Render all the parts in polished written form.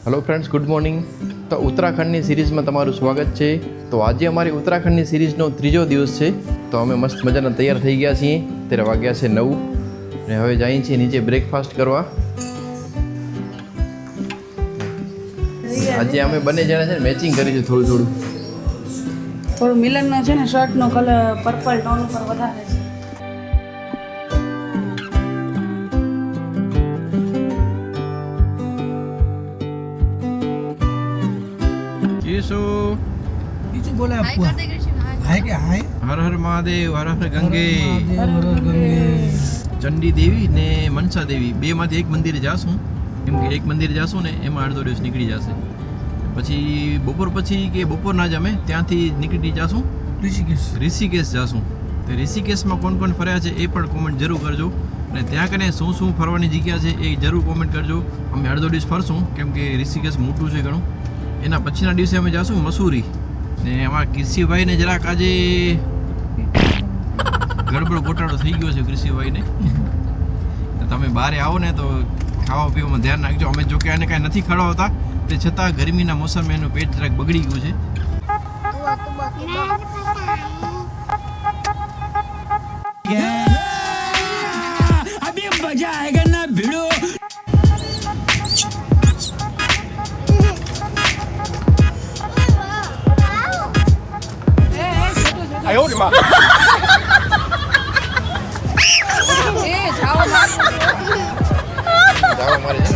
Hello friends, good morning. તો ઉત્તરાખંડની સિરીઝમાં તમારું સ્વાગત છે. તો આજે અમારી ઉત્તરાખંડની સિરીઝનો ત્રીજો દિવસ છે. તો અમે મસ્ત મજાના તૈયાર થઈ ગયા છીએ. ત્યારે વાગ્યા છે 9 અને હવે જઈએ છીએ નીચે બ્રેકફાસ્ટ કરવા. આજે અમે બંને જણા છે ને મેચિંગ કરીશું થોડું મિલનનો છે ને શર્ટનો કલર પર્પલ ટોન ઉપર વધારે છે. બીજું બોલે આપકો હાય કે હાય હર હર મહાદેવ, હર હર ગંગે. ગંગે ચંડી દેવી ને મનસા દેવી બેમાંથી એક મંદિરે જાશું. કેમ કે એક મંદિરે જાશું ને એમાં અડધો દિવસ નીકળી જશે. પછી બપોર પછી કે બપોરના જ અમે ત્યાંથી નીકળી જાશું ઋષિકેશ જાશું. તો ઋષિકેશમાં કોણ કોણ ફર્યા છે એ પણ કોમેન્ટ જરૂર કરજો. અને ત્યાં કને શું શું ફરવાની જગ્યા છે એ જરૂર કોમેન્ટ કરજો. અમે અડધો દિવસ ફરશું કેમ કે ઋષિકેશ મોટું છે ઘણું. એના પછીના દિવસે અમે જાશું મસૂરી. ને અમારા કૃષિભાઈને જરાક આજે ગડબડ ગોટાળો થઈ ગયો છે કૃષિભાઈને. તો તમે બહાર આવો ને તો ખાવા પીવામાં ધ્યાન રાખજો. અમે જો કે આને કાંઈ નથી ખવડાવતા, તે છતાં ગરમીના મોસમે એનું પેટ જરાક બગડી ગયું છે. અભી મજા આયેગા ના ભીડો. આયો રે માં. એ જાઓ જાઓ મારે છે.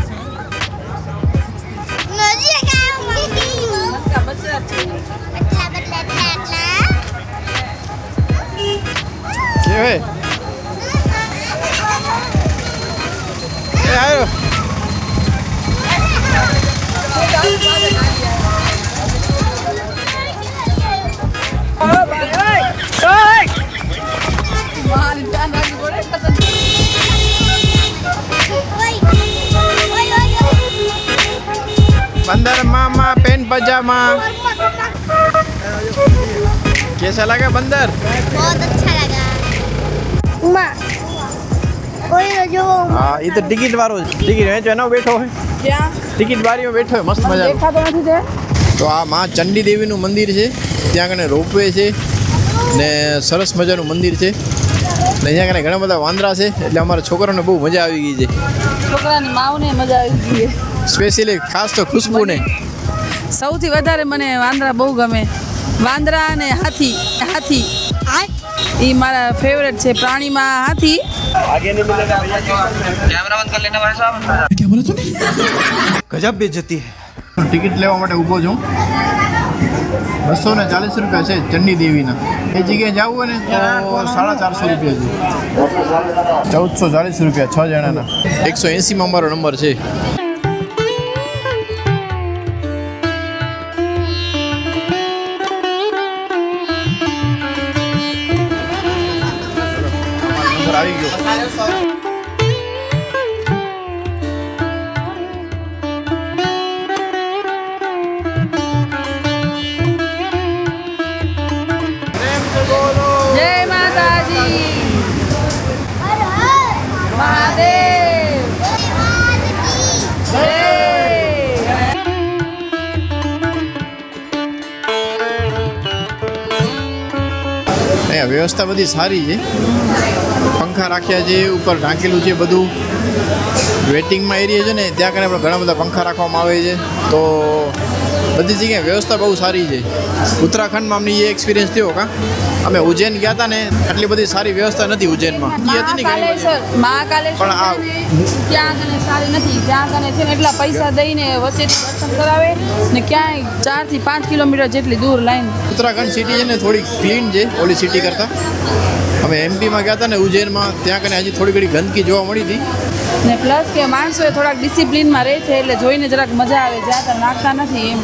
બચ્ચા છે. કે હે એ આયો. बंदर मामा पेन पजामा. कैसा लगा बंदर? बहुत अच्छा लगा. कोई जो हाँ, ये तो टिकट वालों टिकट है जो है ना बैठो है ક્યાં ટિકિટ બારીઓ બેઠો है મસ્ત મજા. દેખાતો નથી તે. તો આ માં ચંડી દેવીનું મંદિર છે. ત્યાં કને રોપવે છે ને સરસ મજાનું મંદિર છે. ને અહીંયા કને ઘણા બધા વાંદરા છે એટલે અમારા છોકરાઓને બહુ મજા આવી ગઈ છે. છોકરાની માવને મજા આવી ગઈ. સ્પેશિયલી ખાસ તો ખુશ્બુને. સૌથી વધારે મને વાંદરા બહુ ગમે. વાંદરા અને હાથી એ મારા ફેવરેટ છે. પ્રાણીમાં હાથી. ગજબ બેજતી હે. ટિકિટ લેવા માટે ઊભો છું. 240 રૂપિયા છે ચંડી દેવીના. એ જગ્યાએ જવું હોય ને તો 450 રૂપિયા છે. 1440 રૂપિયા 6 જણાના. 180માં અમારો નંબર છે. નંબર આવી ગયો. જય માતાજી. મહાદેવ જય. અહીંયા વ્યવસ્થા બધી સારી છે. પંખા રાખ્યા છે, ઉપર ઢાંકેલું છે બધું. વેટિંગમાં એરિયા છે ને ત્યાં કરીને આપણે ઘણા બધા પંખા રાખવામાં આવે છે. તો બધી જગ્યાએ વ્યવસ્થા બહુ સારી છે. ઉત્તરાખંડમાં અમને એ એક્સપિરિયન્સ થયો કાં અમે ઉજ્જૈન ગયા હતા ને આટલી બધી સારી વ્યવસ્થા નથી ઉજ્જૈનમાં. હતી ને ઘણી બધી. મહાકાલેશ્વર પણ આ ત્યાં કને સારી નથી. ત્યાં કને છે ને એટલા પૈસા દઈને વચ્ચેથી દર્શન કરાવે ને ક્યાંય 4 થી 5 કિલોમીટર જેટલી દૂર લાઈન. ઉત્તરાખંડ સિટી છે ને થોડી ક્લીન છે ઓલી સિટી કરતાં. અમે એમપીમાં ગયા હતા ને ઉજ્જૈનમાં, ત્યાં કને હજી થોડી ઘણી ગંદકી જોવા મળી હતી. ને પ્લસ કે માણસો થોડાક ડિસિપ્લિનમાં રહે છે એટલે જોઈને જરાક મજા આવે. જ્યાં ત્યાં નાખતા નથી એમ.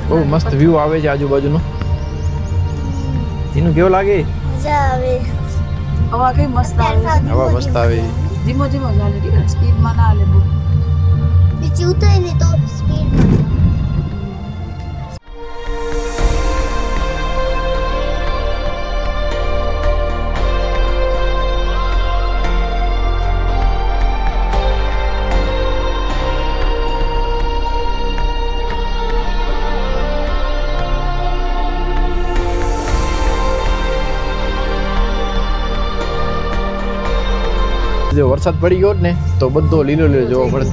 બહુ મસ્ત વ્યૂ આવે છે આજુબાજુનો. એનું કેવું લાગે? મજા આવે. હવા કઈ મસ્ત આવે. હવા મસ્ત આવે. ધીમો ધીમો ચાલે, ઠીક છે, સ્પીડમાં ના હાલે બહુ. નીચે ઉતરે ને તો સ્પીડ. જો વરસાદ પડી ગયો ને તો બધો લીલો લીલો જોવો પડે.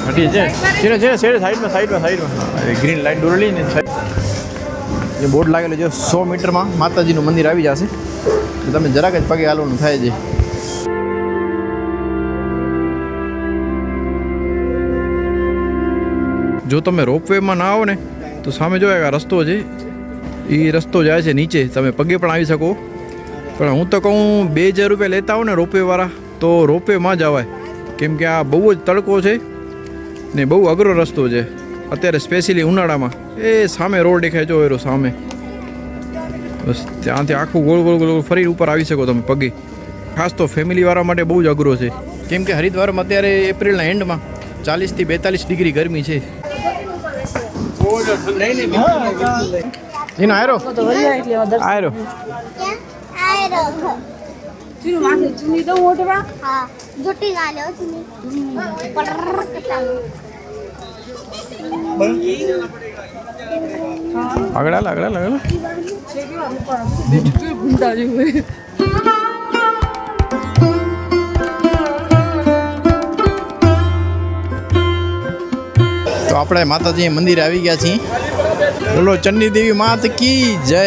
હટી છે સાઈડમાં ગ્રીન લાઈટ દોરેલી ને જે બોર્ડ લાગેલો છે 100 મીટરમાં માતાજીનું મંદિર આવી જશે. તમે જરાક જ પગે હાલવાનું થાય છે. જો તમે રોપવેમાં ના આવો ને તો સામે જો એક રસ્તો છે, એ રસ્તો જાય છે નીચે, તમે પગે પણ આવી શકો. પણ હું તો કહું 2000 રૂપિયા લેતા હો ને રોપવેવાળા તો રોપવેમાં જ આવાય, કેમ કે આ બહુ જ તડકો છે ને બહુ અઘરો રસ્તો છે અત્યારે, સ્પેશિયલી ઉનાળામાં. એ સામે રોડ દેખાય જો એરો સામે, બસ ત્યાંથી આખું ગોળ ગોળ ગોળ ફરી ઉપર આવી શકો તમે પગે. ખાસ તો ફેમિલીવાળા માટે બહુ જ અઘરો છે, કેમ કે હરિદ્વારમાં અત્યારે એપ્રિલના એન્ડમાં 40 થી 42 ડિગ્રી ગરમી છે. એનો આયરો આયરો આયરો ચીનું માથે ચીની દઉં ઓટવા. હા જોટી ના લ્યો ચીની આગળ ઘૂમતા જેવું. તો આપણે માતાજી મંદિરે આવી ગયા છીએ. બોલો ચંડી દેવી માત કી જય.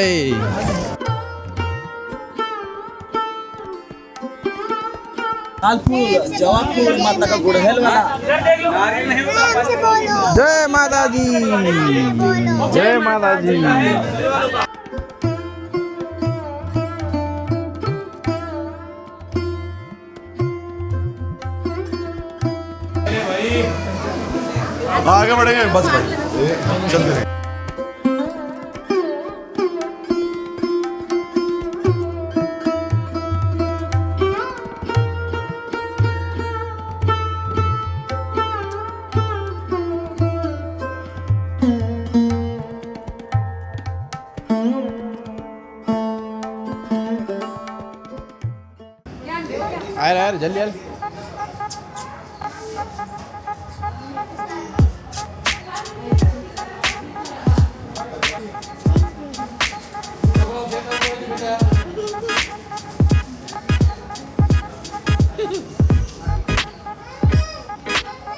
જય માતાજી, જય માતાજી. आगे बढ़ेंगे बस भाई चलते रहे. यार जल्दी यार.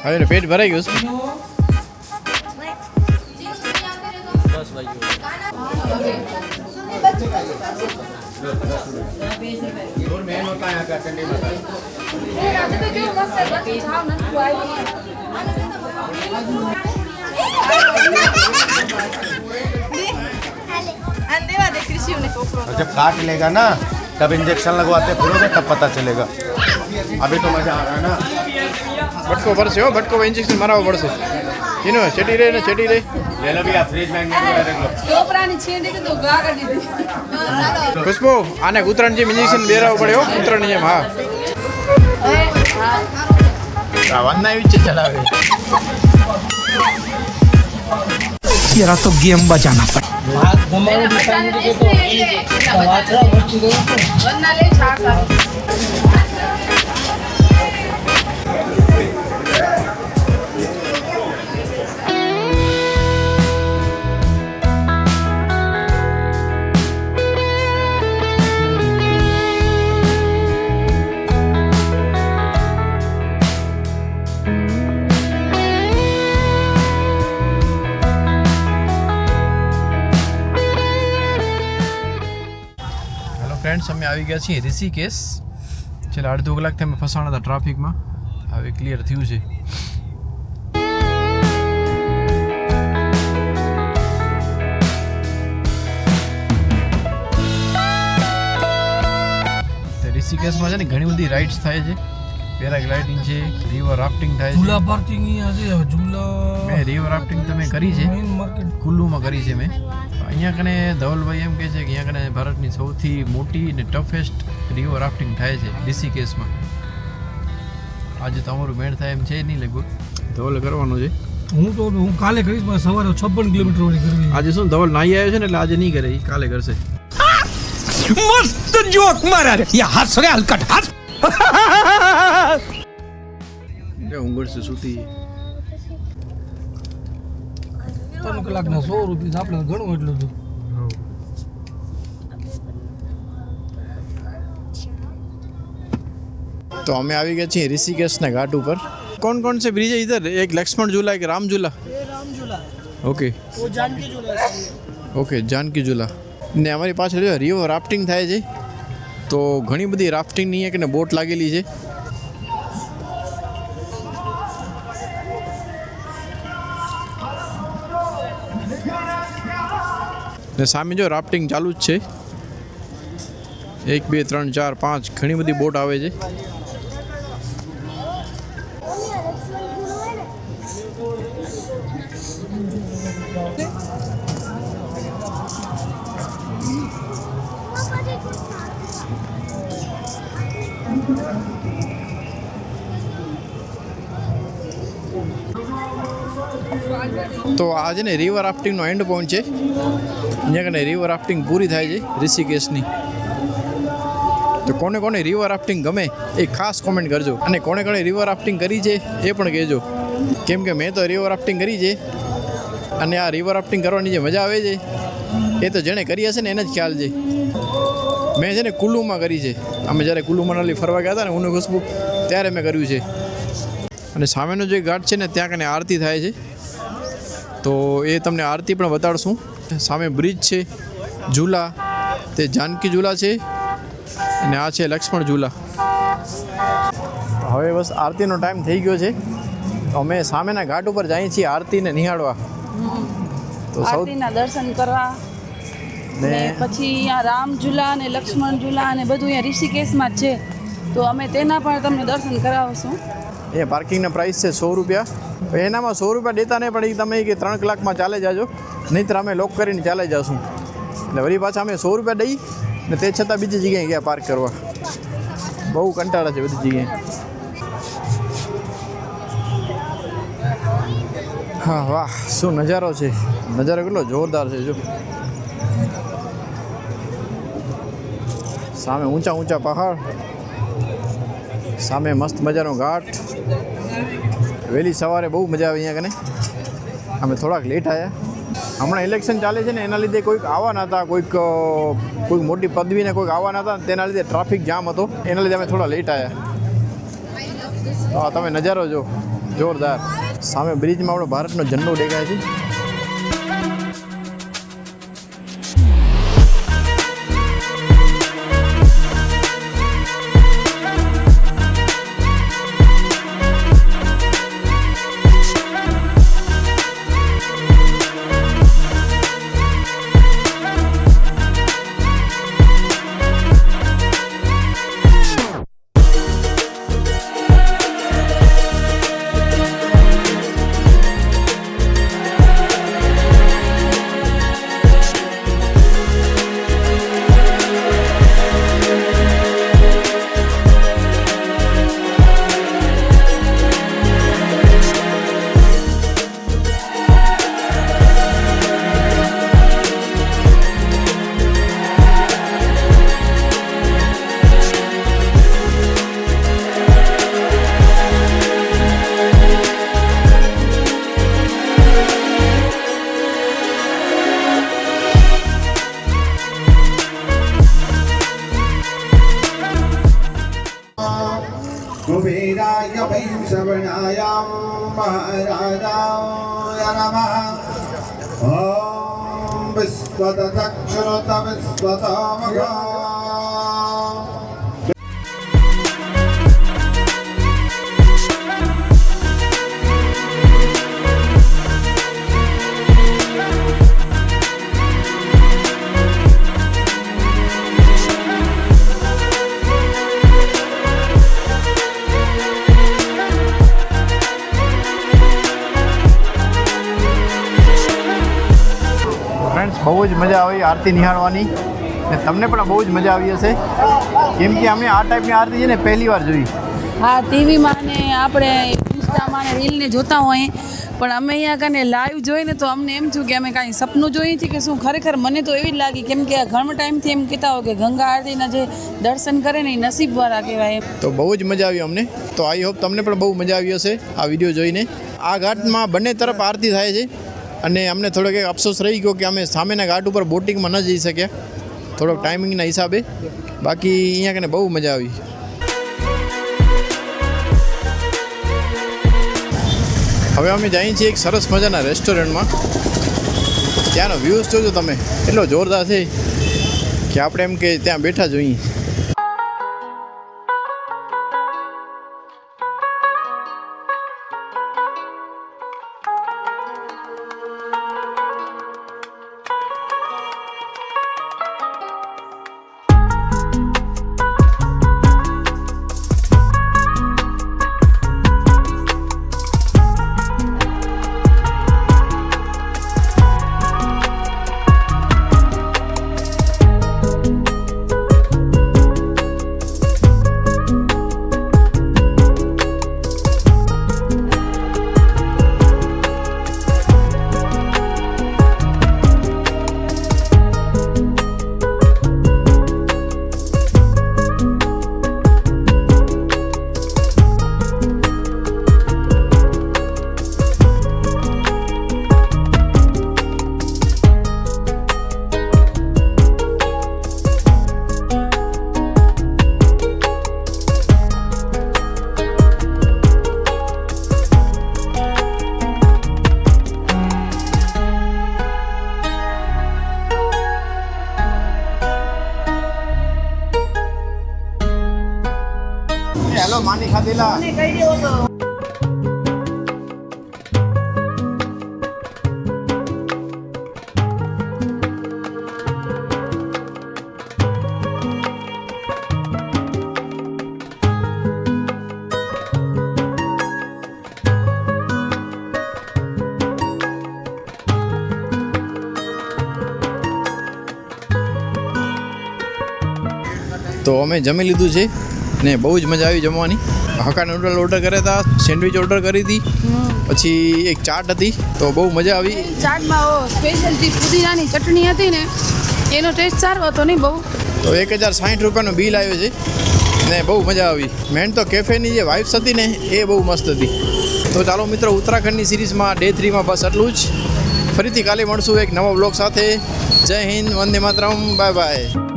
હવે પેટ ભરાઈ ગયું છે. जब काट लेगा ना तब इंजेक्शन लगवाते फिरोगे तब पता चलेगा. अभी तो मजा आ रहा है ना. બટકો ભરશે હો, બટકો ઇન્જેક્શન મરાવવો પડશે. એનો ચેટી રે ને ચેટી રે. ले लो भैया फ्रिज में देख लो. છોકરાની છીંડી તો ગા કરી દીધી. ખુશ્બુ આને કૂતરાને જેમ ઇન્જેક્શન બેરાવવું પડે હો, કૂતરાની જેમ. હા વાંધા એવી જ ચલાવે. तेरा तो गेम बजाना पड़ा. ફ્રેન્ડ્સ અમે આવી ગયા છીએ ઋષિકેશ. છેલ્લા અડધો કલાકથી અમે ફસાણા હતા ટ્રાફિકમાં, હવે ક્લિયર થયું છે. ઋષિકેશમાં છે ને ઘણી બધી રાઇડ્સ થાય છે. પેરાગ્લાઇડિંગ છે, રિવર રાફ્ટિંગ થાય છે. ઝૂલા પાર્કિંગ અહીંયા છે. ઝૂલા મેં રિવર રાફ્ટિંગ તો મેં કરી છે, મેઇન માર્કેટ. કુલ્લુમાં કરી છે મેં. અહીંયા કને ધવલભાઈ એમ કહે છે કે અહીંયા કને ભારતની સૌથી મોટી અને ટફેસ્ટ રિવર રાફ્ટિંગ થાય છે ઋષિકેશમાં. આજે તો અમારું મેળ થાય એમ છે નહીં લગભગ. ધવલ કરવાનું છે હું કાલે કરીશ, પણ સવારે 56 કિલોમીટર વાળી કરવી. આજે. શું ધવલ નાહી આવ્યો છે ને એટલે આજે નહીં કરે, ઈ કાલે કરશે. मस्त जोक मारा रे ये हंस रे हलकट हंस ઊંઘર છે સૂતી. 3 કલાકના 100 રૂપિયા આપણે ઘણું એટલું હતું. तो हमें આવી ગયા છીએ ऋषिकेशના ઘાટ ઉપર. कौन कौन से ब्रिज है इधर? एक लक्ष्मण झूला, एक राम झूला. ओके, वो जानकी झूला. ओके, जानकी झूला. ને અમારી પાછળ જો રિવર રાફ્ટિંગ થાય છે, તો ઘણી બધી રાફ્ટિંગની એક ને બોટ લાગેલી છે. ને સામે જો રાફ્ટિંગ ચાલુ જ છે. 1 2 3 4 5 ઘણી બધી બોટ આવે છે. તો આજે ને રિવર રાફ્ટિંગનો એન્ડ પોઈન્ટ છે. અહીંયા કને રિવર રાફ્ટિંગ પૂરી થાય છે ઋષિકેશની. તો કોને કોને રિવર રાફ્ટિંગ ગમે એ ખાસ કોમેન્ટ કરજો, અને કોણે કોણે રિવર રાફ્ટિંગ કરી છે એ પણ કહેજો. કેમ કે મેં તો રિવર રાફ્ટિંગ કરી છે, અને આ રિવર રાફ્ટિંગ કરવાની જે મજા આવે છે એ તો જેણે કરી હશે ને એને જ ખ્યાલ છે. મેં છે ને કુલ્લુમાં કરી છે. અમે જ્યારે કુલ્લુ મનાલી ફરવા ગયા હતા ને, ઉનું ખુશ્બુ, ત્યારે મેં કર્યું છે. અને સામેનો જે ઘાટ છે ને ત્યાં કને આરતી થાય છે, તો એ તમને આરતી પણ બતાડશું. સામે બ્રિજ છે, ઝૂલા તે જાનકી ઝૂલા છે, અને આ છે લક્ષ્મણ ઝૂલા. હવે બસ આરતીનો ટાઈમ થઈ ગયો છે. અમે સામેના ઘાટ ઉપર જઈએ છીએ આરતીને નિહાળવા. તો આરતીના દર્શન કરવા, ને પછી અહીંયા રામ ઝૂલા અને લક્ષ્મણ ઝૂલા અને બધું અહીંયા ઋષિકેશમાં જ છે, તો અમે તેના પણ તમને દર્શન કરાવશું. એ પાર્કિંગના પ્રાઇસ છે 100 રૂપિયા. એનામાં 100 રૂપિયા દેતા નહીં, પણ એ તમે કે 3 કલાકમાં ચાલે જાજો, નહીંતર અમે લોક કરીને ચાલે જશું. એટલે વળી પાછા અમે 100 રૂપિયા દઈ ને તે છતાં બીજી જગ્યાએ ગયા પાર્ક કરવા. બહુ કંટાળા છે બધી જગ્યાએ. હા વાહ, શું નજારો છે! નજારો કેટલો જોરદાર છે. જો સામે ઊંચા ઊંચા પહાડ, સામે મસ્ત મજાનો ઘાટ. વહેલી સવારે બહુ મજા આવી અહીંયા કને. અમે થોડાક લેટ આવ્યા. હમણાં ઇલેક્શન ચાલે છે ને, એના લીધે કોઈક આવવાના હતા, કોઈક મોટી પદવીને કોઈક આવવાના હતા, તેના લીધે ટ્રાફિક જામ હતો, એના લીધે અમે થોડા લેટ આવ્યા. તમે નજારો જો જોરદાર. સામે બ્રિજમાં આપણો ભારતનો ઝંડો દેખાય છે. कुबेराय वैश्रवणायां महाराजाय नमः। ॐ विश्वतचक्षुरुत विश्वतोमुखा। ફ્રેન્ડ્સ બહુ જ મજા આવી આરતી નિહાળવાની ને તમને પણ બહુ જ મજા આવી હશે કેમ કે અમે આ ટાઈપની આરતી છે ને પહેલી વાર જોઈ. હા, ટીવીમાં ને આપણે ઇન્સ્ટામાં ને રીલને જોતા હોઈએ, પણ અમે અહીંયા કને લાઈવ જોઈને તો અમને એમ થયું કે અમે કાંઈ સપનું જોઈએ છીએ કે શું. ખરેખર મને તો એવી જ લાગી, કેમ કે ઘણા ટાઈમથી એમ કહેતા હોય કે ગંગા આરતીના જે દર્શન કરે ને એ નસીબવાળા કહેવાય. તો બહુ જ મજા આવી અમને. તો આઈ હોપ તમને પણ બહુ મજા આવી હશે આ વિડીયો જોઈને. આ ઘાટમાં બંને તરફ આરતી થાય છે અને અમને થોડોક એક અફસોસ રહી ગયો કે અમે સામેના ઘાટ ઉપર બોટિંગમાં ન જઈ શક્યા થોડોક ટાઈમિંગના હિસાબે. બાકી અહીંયા કને બહુ મજા આવી. હવે અમે જઈએ છીએ એક સરસ મજાના રેસ્ટોરન્ટમાં. ત્યાંનો વ્યૂઝ જોજો તમે, એટલો જોરદાર છે કે આપણે એમ કે ત્યાં બેઠા જોઈએ. હેલો માની ખાધેલા. તો અમે જમી લીધું છે ને બહુ જ મજા આવી જમવાની. હક્કા નૂડલ ઓર્ડર કર્યા હતા, સેન્ડવિચ ઓર્ડર કરી હતી, પછી એક ચાટ હતી, તો બહુ મજા આવી. ચાટમાં સ્પેશિયલ જે પુદીનાની ચટણી હતી ને એનો ટેસ્ટ સારો હતો નહીં બહુ. તો 1060 રૂપિયાનું બિલ આવ્યું છે ને બહુ મજા આવી. મેન તો કેફેની જે વાઇબ્સ હતી ને એ બહુ મસ્ત હતી. તો ચાલો મિત્રો, ઉત્તરાખંડની સિરીઝમાં ડે 3માં બસ આટલું જ. ફરીથી કાલે મળશું એક નવા વ્લોગ સાથે. જય હિન્દ, વંદે માતરમ, બાય બાય.